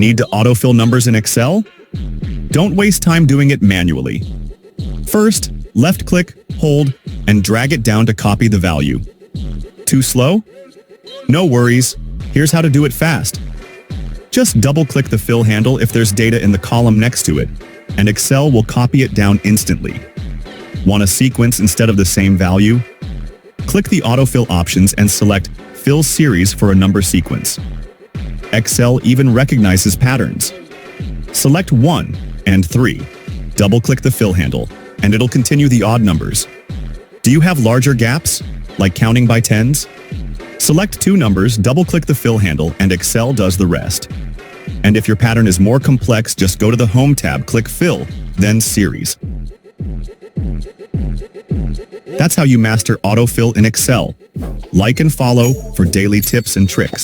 Need to autofill numbers in Excel? Don't waste time doing it manually. First, left-click, hold, and drag it down to copy the value. Too slow? No worries. Here's how to do it fast. Just double-click the fill handle if there's data in the column next to it, and Excel will copy it down instantly. Want a sequence instead of the same value? Click the autofill options and select Fill Series for a number sequence. Excel even recognizes patterns. Select 1 and 3. Double-click the fill handle, and it'll continue the odd numbers. Do you have larger gaps, like counting by tens? Select 2 numbers, double-click the fill handle, and Excel does the rest. And if your pattern is more complex, just go to the Home tab, click Fill, then Series. That's how you master autofill in Excel. Like and follow for daily tips and tricks.